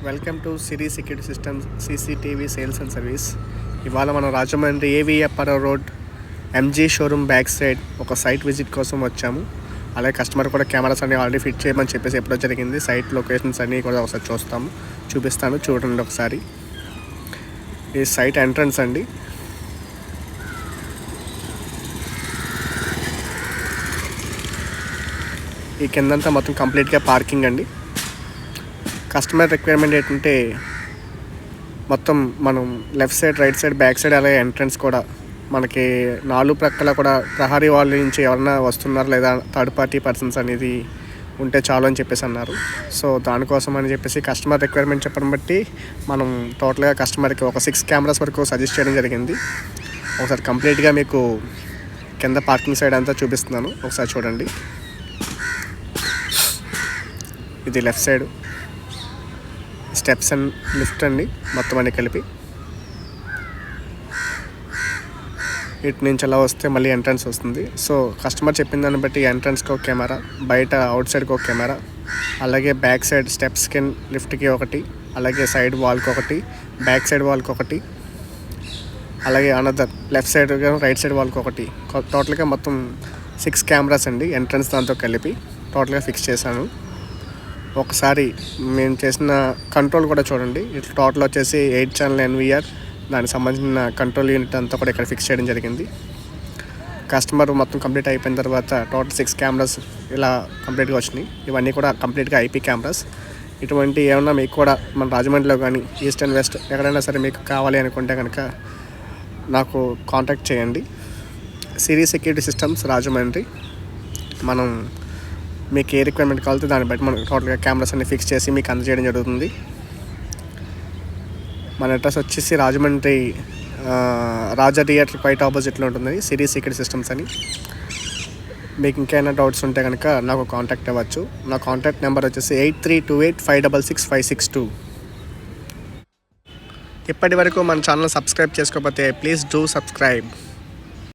Welcome to Siri security systems CCTV sales and service. ఇవాళ మనం Rajahmundry AVFRO road MG showroom back side ఒక site visit కోసం వచ్చాము. అలాగే కస్టమర్ కూడా కెమెరాస్ అన్ని ఆల్రెడీ ఫిట్ చేయమని చెప్పేసి ఎప్పుడో జరిగింది. సైట్ లొకేషన్స్ అన్నీ కూడా ఒకసారి చూపిస్తాను, చూడండి ఒకసారి. ఈ సైట్ ఎంట్రన్స్ అండి. ఈ కిందంతా మొత్తం కంప్లీట్గా పార్కింగ్ అండి. కస్టమర్ రిక్వైర్మెంట్ ఏంటంటే మొత్తం మనం left side, right side, back side, అలాగే ఎంట్రన్స్ కూడా మనకి 4 ప్రక్కల కూడా ప్రహరీ వాళ్ళ నుంచి ఎవరైనా వస్తున్నారు లేదా థర్డ్ పార్టీ పర్సన్స్ అనేది ఉంటే చాలు అని చెప్పేసి అన్నారు. సో దానికోసం అని చెప్పేసి కస్టమర్ రిక్వైర్మెంట్ చెప్పడం బట్టి మనం టోటల్గా కస్టమర్కి ఒక 6 కెమెరాస్ వరకు సజెస్ట్ చేయడం జరిగింది. ఒకసారి కంప్లీట్గా మీకు కింద పార్కింగ్ సైడ్ అంతా చూపిస్తున్నాను, ఒకసారి చూడండి. ఇది left side steps and lift అండి, మొత్తం అన్ని కలిపి. ఇటు నుంచి అలా వస్తే మళ్ళీ ఎంట్రన్స్ వస్తుంది. సో కస్టమర్ చెప్పిన దాన్ని బట్టి ఎంట్రన్స్కి ఒక కెమెరా, బయట అవుట్ సైడ్కి ఒక కెమెరా, అలాగే బ్యాక్ సైడ్ స్టెప్స్కి లిఫ్ట్కి ఒకటి, అలాగే సైడ్ వాల్కి ఒకటి, బ్యాక్ సైడ్ వాల్కి ఒకటి, అలాగే another left side right side వాల్కి ఒకటి. టోటల్గా మొత్తం 6 కెమెరాస్ అండి, ఎంట్రన్స్ దాంతో కలిపి టోటల్గా ఫిక్స్ చేశాను. ఒకసారి మేము చేసిన కంట్రోల్ కూడా చూడండి. ఇట్లా టోటల్ వచ్చేసి 8 ఛానల్ ఎన్విఆర్, దానికి సంబంధించిన కంట్రోల్ యూనిట్ అంతా కూడా ఇక్కడ ఫిక్స్ చేయడం జరిగింది. కస్టమర్ మొత్తం కంప్లీట్ అయిపోయిన తర్వాత టోటల్ 6 కెమెరాస్ ఇలా కంప్లీట్గా వచ్చినాయి. ఇవన్నీ కూడా కంప్లీట్గా ఐపీ కెమెరాస్. ఇటువంటి ఏమన్నా మీకు కూడా మన రాజమండ్రిలో కానీ ఈస్ట్ అండ్ వెస్ట్ ఎక్కడైనా సరే మీకు కావాలి అనుకుంటే కనుక నాకు కాంటాక్ట్ చేయండి. సిరి సెక్యూరిటీ సిస్టమ్స్ రాజమండ్రి. మనం మీకు ఏ రిక్వైర్మెంట్ కావాలితే దాన్ని బట్టి మనం టోటల్గా కెమెరాస్ అన్ని ఫిక్స్ చేసి మీకు అందజేయడం జరుగుతుంది. మన అడ్రస్ వచ్చేసి రాజమండ్రి రాజా థియేటర్ క్వైట్ ఆపోజిట్లో ఉంటుంది, సిరి సెక్యూరిటీ సిస్టమ్స్ అని. మీకు ఇంకేమైనా డౌట్స్ ఉంటే కనుక నాకు కాంటాక్ట్ అవ్వచ్చు. నా కాంటాక్ట్ నెంబర్ వచ్చేసి 8328566562. ఇప్పటి వరకు మన ఛానల్ సబ్స్క్రైబ్ చేసుకోకపోతే ప్లీజ్ డూ సబ్స్క్రైబ్.